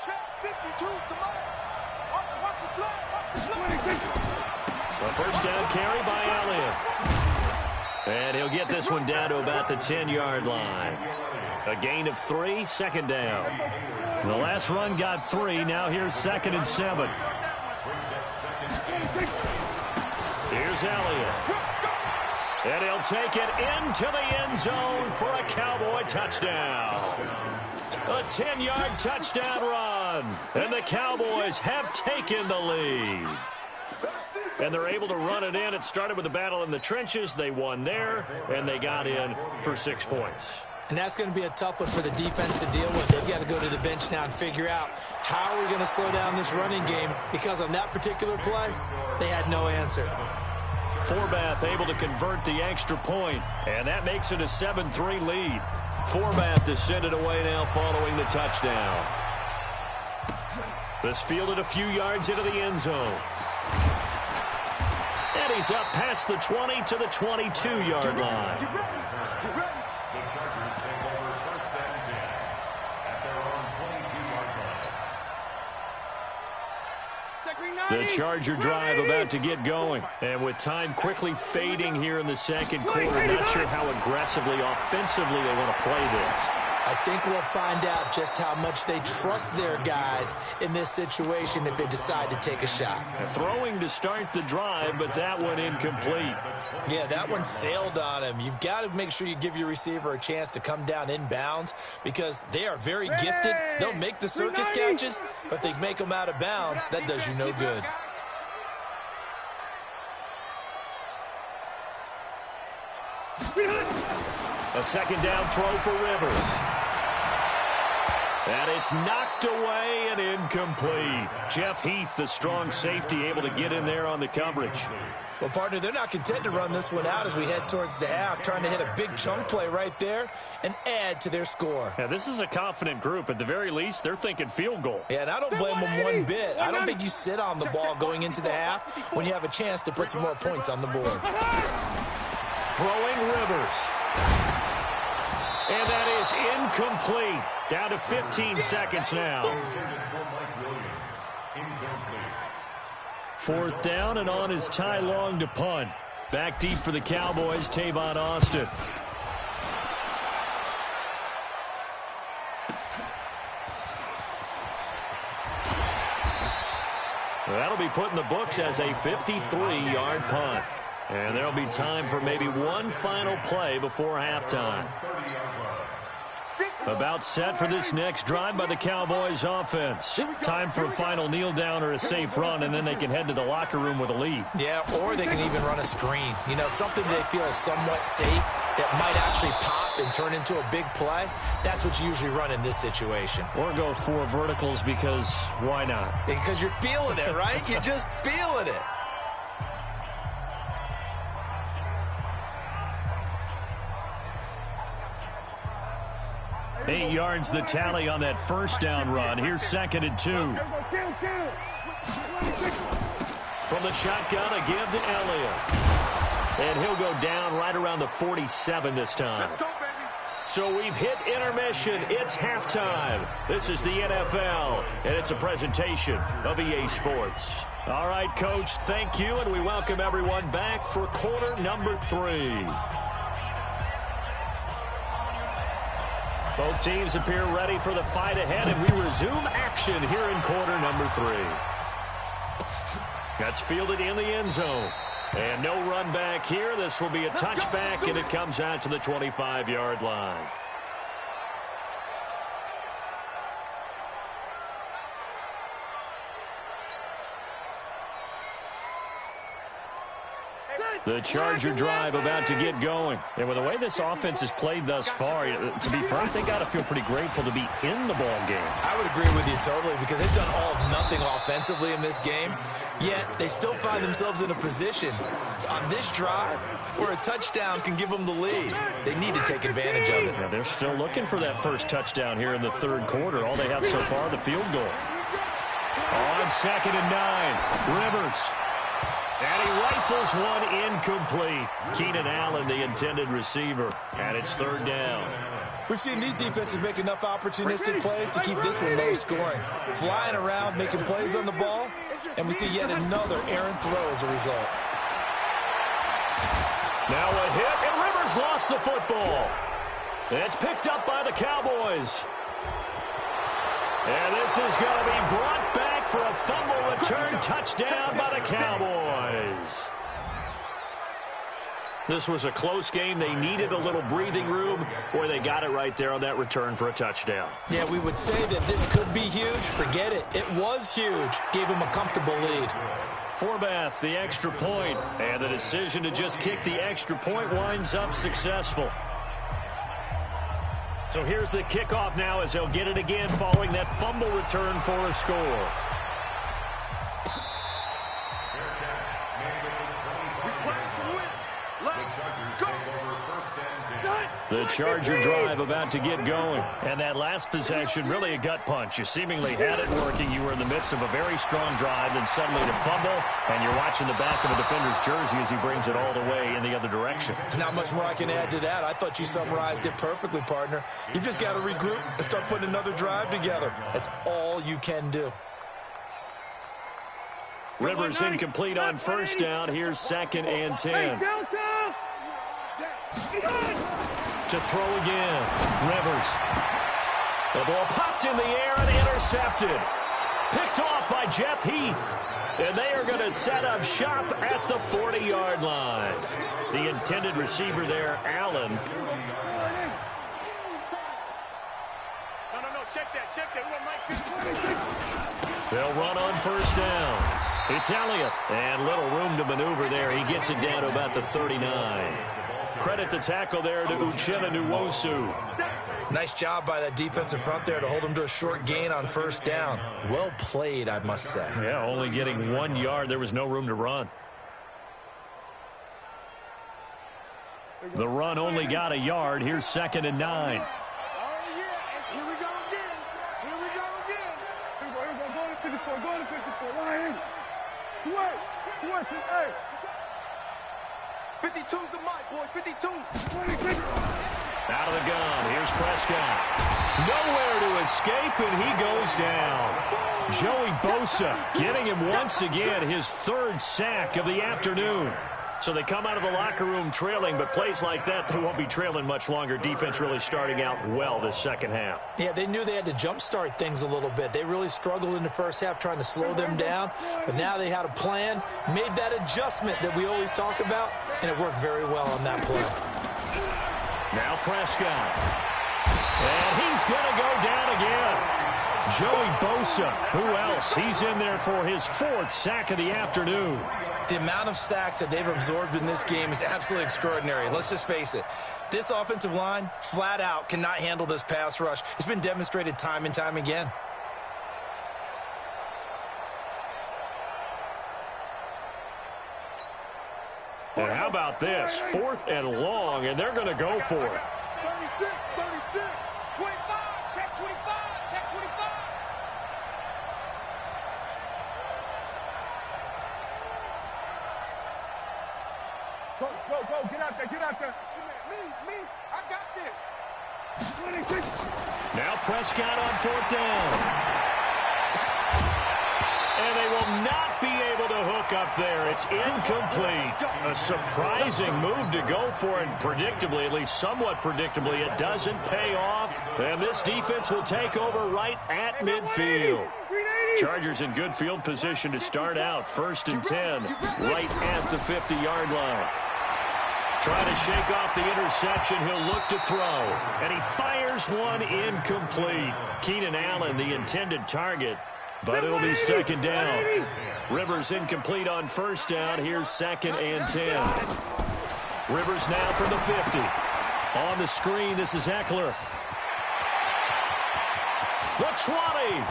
Check 52, come on. Watch the block, watch the block. A first down carry by Elliott. And he'll get this one down to about the 10-yard line. A gain of 3, second down. The last run got 3. Now here's 2nd and 7. Here's Elliott. And he'll take it into the end zone for a Cowboy touchdown. A 10-yard touchdown run. And the Cowboys have taken the lead. And they're able to run it in. It started with a battle in the trenches. They won there, and they got in for 6 points. And that's going to be a tough one for the defense to deal with. They've got to go to the bench now and figure out how are we going to slow down this running game, because on that particular play, they had no answer. Forbath able to convert the extra point, and that makes it a 7-3 lead. Forbath to send it away now following the touchdown. This fielded a few yards into the end zone. And he's up past the 20 to the 22-yard line. The Chargers take over 1st and 10 at their own 22-yard line. The Charger drive about to get going. And with time quickly fading here in the second quarter, not sure how aggressively, offensively they want to play this. I think we'll find out just how much they trust their guys in this situation if they decide to take a shot. Throwing to start the drive, but that one incomplete. Yeah, that one sailed on him. You've got to make sure you give your receiver a chance to come down inbounds, because they are very gifted. They'll make the circus catches, but they make them out of bounds. That does you no good. A second down throw for Rivers. And it's knocked away and incomplete. Jeff Heath, the strong safety, able to get in there on the coverage. Well, partner, they're not content to run this one out as we head towards the half, trying to hit a big chunk play right there and add to their score. Yeah, this is a confident group. At the very least, they're thinking field goal. Yeah, and I don't blame them one bit. I don't think you sit on the ball going into the half when you have a chance to put some more points on the board. Throwing Rivers. And that is incomplete. Down to 15 seconds now. 4th down, and on is Ty Long to punt. Back deep for the Cowboys, Tavon Austin. That'll be put in the books as a 53-yard punt. And there'll be time for maybe one final play before halftime. About set for this next drive by the Cowboys offense. Time for a final kneel down or a safe run, and then they can head to the locker room with a lead. Yeah, or they can even run a screen. You know, something they feel is somewhat safe that might actually pop and turn into a big play. That's what you usually run in this situation. Or go 4 verticals, because why not? Because you're feeling it, right? You're just feeling it. Eight yards the tally on that first down run. Here's 2nd and 2. From the shotgun, a give to Elliott. And he'll go down right around the 47 this time. So we've hit intermission. It's halftime. This is the NFL, and it's a presentation of EA Sports. All right, Coach, thank you, and we welcome everyone back for quarter number 3. Both teams appear ready for the fight ahead, and we resume action here in quarter number 3. That's fielded in the end zone. And no run back here. This will be a touchback, and it comes out to the 25-yard line. The Charger drive about to get going. And with the way this offense has played thus far, to be frank, they got to feel pretty grateful to be in the ball game. I would agree with you totally, because they've done all of nothing offensively in this game, yet they still find themselves in a position on this drive where a touchdown can give them the lead. They need to take advantage of it. Yeah, they're still looking for that first touchdown here in the third quarter. All they have so far, the field goal. On 2nd and 9, Rivers. And he rifles one incomplete. Keenan Allen, the intended receiver. And it's 3rd down. We've seen these defenses make enough opportunistic plays to keep this one low scoring. Flying around, making plays on the ball. And we see yet another errant throw as a result. Now a hit, and Rivers lost the football. It's picked up by the Cowboys. And this is going to be brought back for a fumble return touchdown by the Cowboys. This was a close game. They needed a little breathing room, or they got it right there on that return for a touchdown. Yeah, we would say that this could be huge. Forget it. It was huge. Gave them a comfortable lead. Forbath, the extra point, and the decision to just kick the extra point winds up successful. So here's the kickoff now as they'll get it again following that fumble return for a score. The Charger drive about to get going. And that last possession, really a gut punch. You seemingly had it working. You were in the midst of a very strong drive, then suddenly the fumble, and you're watching the back of a defender's jersey as he brings it all the way in the other direction. Not much more I can add to that. I thought you summarized it perfectly, partner. You've just got to regroup and start putting another drive together. That's all you can do. Rivers incomplete on first down. Here's 2nd and 10. To throw again. Rivers. The ball popped in the air and intercepted. Picked off by Jeff Heath. And they are going to set up shop at the 40-yard line. The intended receiver there, Allen. No, check that. They'll run on first down. It's Elliott. And little room to maneuver there. He gets it down to about the 39. Credit the tackle there to Uchenna Nwosu. Nice job by that defensive front there to hold him to a short gain on first down. Well played, I must say. Yeah, only getting 1 yard. There was no room to run. The run only got a yard. Here's 2nd and 9. Oh, yeah, and here we go again. Go to 54. Ryan. Sweat. Hey. 52's the mic, boys. 52. Out of the gun. Here's Prescott. Nowhere to escape, and he goes down. Joey Bosa getting him once again, his 3rd sack of the afternoon. So they come out of the locker room trailing, but plays like that, they won't be trailing much longer. Defense really starting out well this second half. Yeah, they knew they had to jumpstart things a little bit. They really struggled in the first half trying to slow them down, but now they had a plan, made that adjustment that we always talk about, and it worked very well on that play. Now Prescott. And he's going to go down again. Joey Bosa, who else? He's in there for his 4th sack of the afternoon. The amount of sacks that they've absorbed in this game is absolutely extraordinary. Let's just face it. This offensive line, flat out, cannot handle this pass rush. It's been demonstrated time and time again. And how about this? 4th and long, and they're going to go for it. 36. 25. Check 25. Go. Get out there. Me. I got this. 26. Now Prescott on 4th down. And they will not be able to hook up there. It's incomplete. A surprising move to go for it. Predictably, at least somewhat predictably, it doesn't pay off. And this defense will take over right at midfield. Chargers in good field position to start out. 1st and 10, right at the 50-yard line. Trying to shake off the interception. He'll look to throw. And he fires one incomplete. Keenan Allen, the intended target. But it'll be 2nd down. Rivers incomplete on first down. Here's 2nd and 10. Rivers now from the 50. On the screen, this is Eckler. The 20.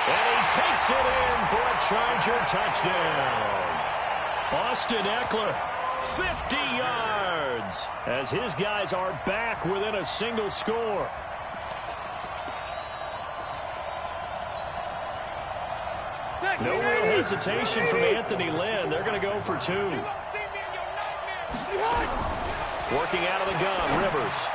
And he takes it in for a Charger touchdown. Austin Eckler, 50 yards, as his guys are back within a single score. No real hesitation from Anthony Lynn. They're going to go for 2. Working out of the gun, Rivers.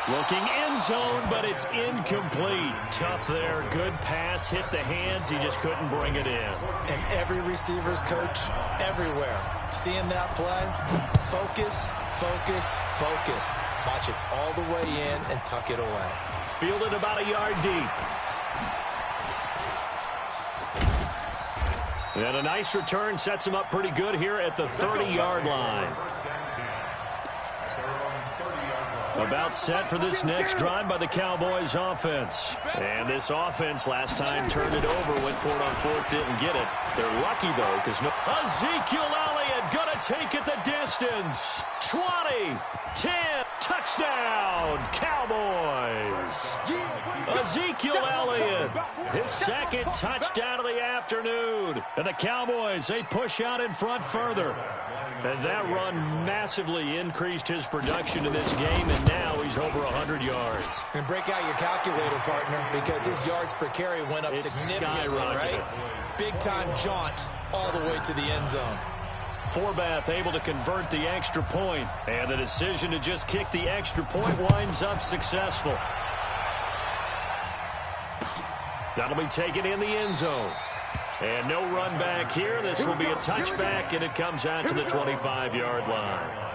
Looking end zone, but it's incomplete. Tough there. Good pass. Hit the hands. He just couldn't bring it in. And every receiver's coach everywhere. Seeing that play, focus, Focus, focus. Watch it all the way in and tuck it away. Fielded about a yard deep. And a nice return sets him up pretty good here at the 30-yard line. About set for this next drive by the Cowboys offense. And this offense last time turned it over, went for it on fourth, didn't get it. They're lucky, though, because Ezekiel Elliott going to take it the distance. 20, 10, touchdown, Cowboys. Ezekiel Elliott, his second touchdown of the afternoon. And the Cowboys, they push out in front further. And that run massively increased his production in this game, and now he's over 100 yards. And break out your calculator, partner, because his yards per carry went up significantly, right? Big-time jaunt all the way to the end zone. Forbath able to convert the extra point, and the decision to just kick the extra point winds up successful. That'll be taken in the end zone. And no run back here. This will be a touchback, and it comes out to the 25-yard line.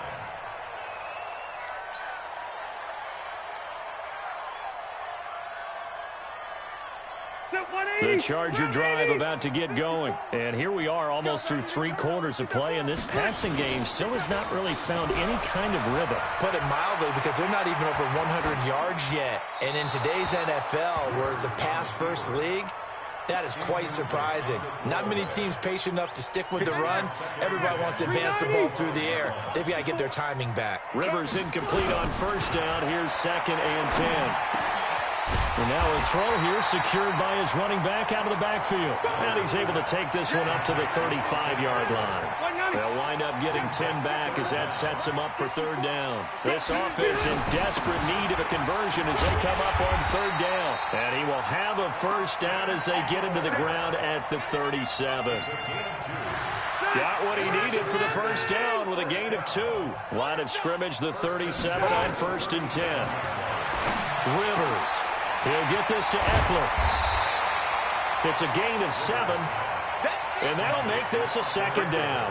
The Charger drive about to get going. And here we are almost through 3 quarters of play, and this passing game still has not really found any kind of rhythm. Put it mildly, because they're not even over 100 yards yet. And in today's NFL, where it's a pass-first league, that is quite surprising. Not many teams patient enough to stick with the run. Everybody wants to advance the ball through the air. They've got to get their timing back. Rivers incomplete on first down. Here's 2nd and 10. And now a throw here secured by his running back out of the backfield. And he's able to take this one up to the 35-yard line. They'll wind up getting 10 back as that sets him up for 3rd down. This offense in desperate need of a conversion as they come up on 3rd down. And he will have a first down as they get him to the ground at the 37. Got what he needed for the first down with a gain of 2. Line of scrimmage, the 37 on 1st and 10. Rivers. He'll get this to Eckler. It's a gain of 7, and that'll make this a 2nd down.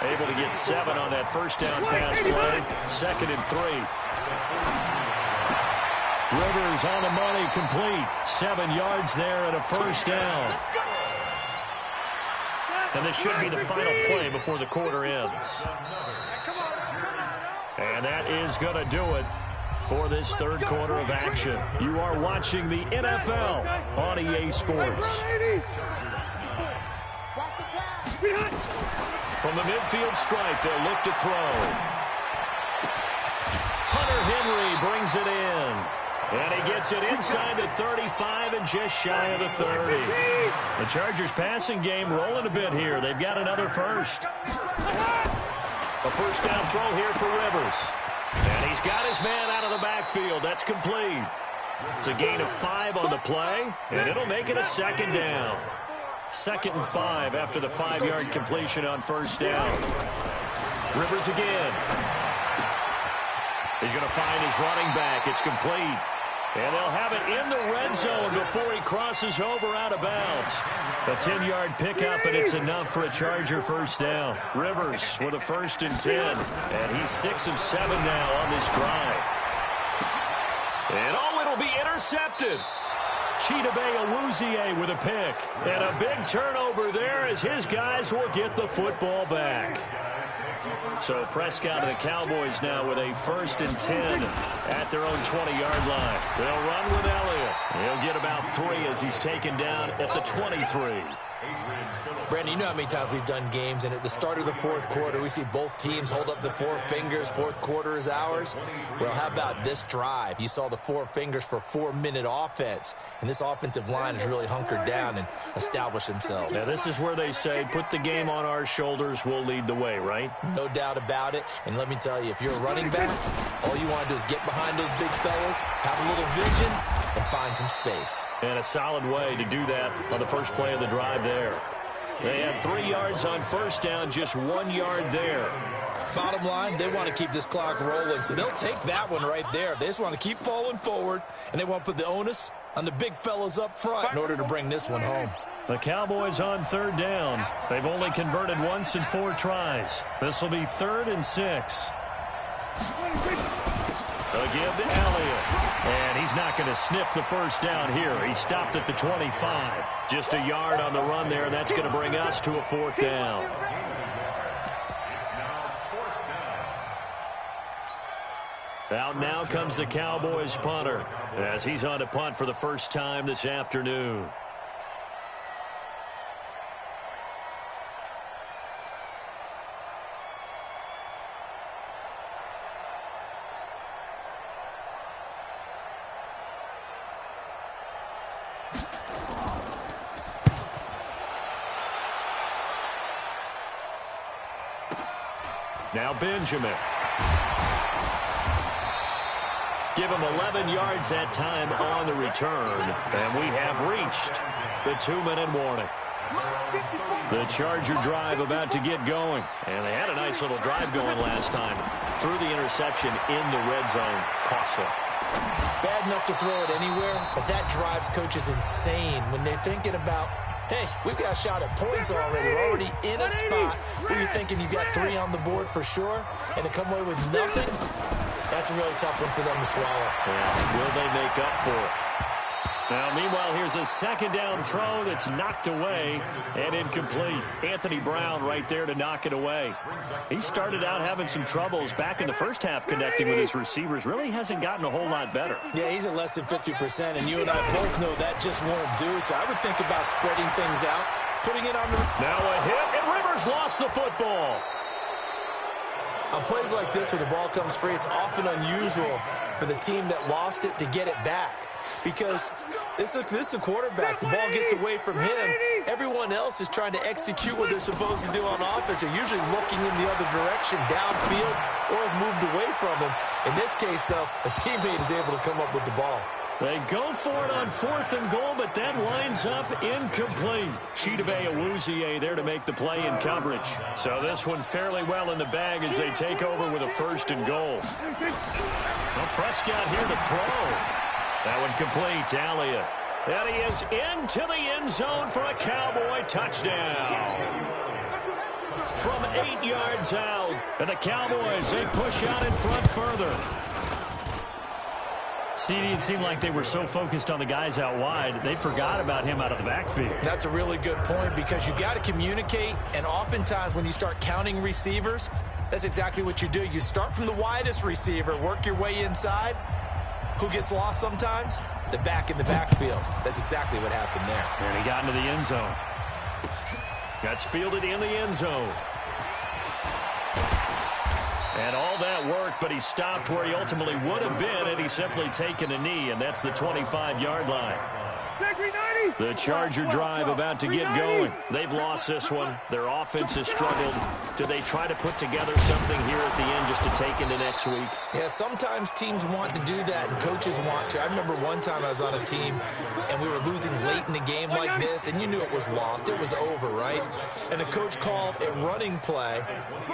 Able to get 7 on that first down pass play. 2nd and 3. Rivers on the money, complete. 7 yards there and a first down. And this should be the final play before the quarter ends. And that is going to do it for this 3rd quarter of action. You are watching the NFL on EA Sports. From the midfield stripe, they'll look to throw. Hunter Henry brings it in. And he gets it inside the 35 and just shy of the 30. The Chargers passing game rolling a bit here. They've got another first. A first down throw here for Rivers. And he's got his man out of the backfield. That's complete. It's a gain of 5 on the play, and it'll make it a 2nd down. 2nd and 5 after the 5-yard completion on first down. Rivers again. He's going to find his running back. It's complete. And they'll have it in the red zone before he crosses over out of bounds. A 10-yard pickup, and it's enough for a Charger first down. Rivers with a 1st and 10. And he's 6 of 7 now on this drive. And it'll be intercepted. Chidobe Awuzie with a pick. And a big turnover there as his guys will get the football back. So Prescott and the Cowboys now with a 1st and 10 at their own 20-yard line. They'll run with Elliott. He'll get about 3 as he's taken down at the 23. Brandon, you know how many times we've done games, and at the start of the 4th quarter, we see both teams hold up the 4 fingers. 4th quarter is ours. Well, how about this drive? You saw the 4 fingers for 4-minute offense, and this offensive line has really hunkered down and established themselves. Now, this is where they say, put the game on our shoulders, we'll lead the way, right? No doubt about it, and let me tell you, if you're a running back, all you want to do is get behind those big fellas, have a little vision, and find some space. And a solid way to do that on the first play of the drive there. They have 3 yards on first down, just 1 yard there. Bottom line, they want to keep this clock rolling, so they'll take that one right there. They just want to keep falling forward, and they want to put the onus on the big fellas up front in order to bring this one home. The Cowboys on 3rd down. They've only converted once in 4 tries. This will be 3rd and 6. Again to Elliott. And he's not going to sniff the first down here. He stopped at the 25. Just a yard on the run there, and that's going to bring us to a 4th down. Out now comes the Cowboys punter as he's on to punt for the first time this afternoon. Now Benjamin. Give him 11 yards that time on the return. And we have reached the 2-minute warning. The Charger drive about to get going. And they had a nice little drive going last time. Threw the interception in the red zone. Costly. Bad enough to throw it anywhere, but that drives coaches insane when they're thinking about, hey, we've got a shot at points already. We're already in a spot where you're thinking you got 3 on the board for sure, and to come away with nothing, that's a really tough one for them to swallow. Yeah, will they make up for it? Now, meanwhile, here's a 2nd down throw that's knocked away and incomplete. Anthony Brown right there to knock it away. He started out having some troubles back in the first half connecting with his receivers. Really hasn't gotten a whole lot better. Yeah, he's at less than 50%, and you and I both know that just won't do. So I would think about spreading things out, putting it on the... Now a hit, and Rivers lost the football. On plays like this where the ball comes free, it's often unusual for the team that lost it to get it back. Because this is a quarterback. The ball gets away from him. Everyone else is trying to execute what they're supposed to do on offense. They're usually looking in the other direction, downfield, or have moved away from him. In this case, though, a teammate is able to come up with the ball. They go for it on 4th and goal, but that winds up incomplete. Chidobe Awuzie there to make the play in coverage. So this one fairly well in the bag as they take over with a 1st and goal. Well, Prescott here to throw. That one complete to Elliott. And he is into the end zone for a Cowboy touchdown. From 8 yards out. And the Cowboys, they push out in front further. CD, it seemed like they were so focused on the guys out wide, they forgot about him out of the backfield. That's a really good point because you got to communicate, and oftentimes when you start counting receivers, that's exactly what you do. You start from the widest receiver, work your way inside. Who gets lost sometimes? The back in the backfield. That's exactly what happened there. And he got into the end zone. That's fielded in the end zone. And all that worked, but he stopped where he ultimately would have been, and he's simply taken a knee, and that's the 25-yard line. The Charger drive about to get going. They've lost this one. Their offense has struggled. Do they try to put together something here at the end just to take into next week? Yeah, sometimes teams want to do that, and coaches want to. I remember one time I was on a team, and we were losing late in the game like this, and you knew it was lost. It was over, right? And the coach called a running play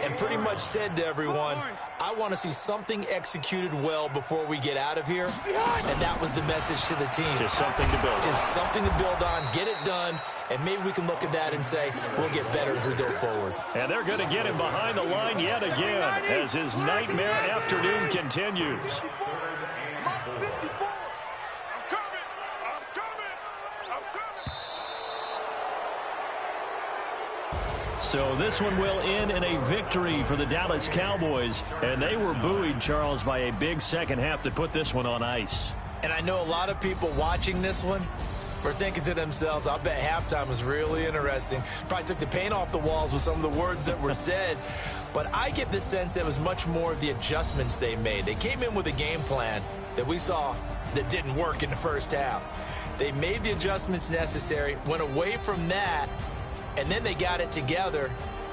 and pretty much said to everyone, I want to see something executed well before we get out of here. And that was the message to the team. Just something to build on. Just something to build on, get it done, and maybe we can look at that and say, we'll get better as we go forward. And they're going to get him behind the line yet again as his nightmare afternoon continues. So this one will end in a victory for the Dallas Cowboys. And they were buoyed, Charles, by a big second half to put this one on ice. And I know a lot of people watching this one were thinking to themselves, I bet halftime was really interesting. Probably took the paint off the walls with some of the words that were said. But I get the sense it was much more of the adjustments they made. They came in with a game plan that we saw that didn't work in the first half. They made the adjustments necessary, went away from that, and then they got it together,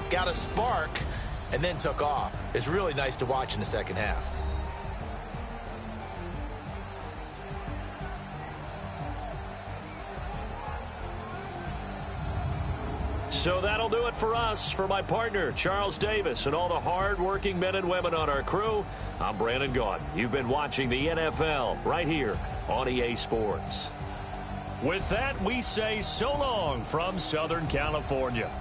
got a spark, and then took off. It's really nice to watch in the second half. So that'll do it for us. For my partner, Charles Davis, and all the hard-working men and women on our crew, I'm Brandon Gaudin. You've been watching the NFL right here on EA Sports. With that, we say so long from Southern California.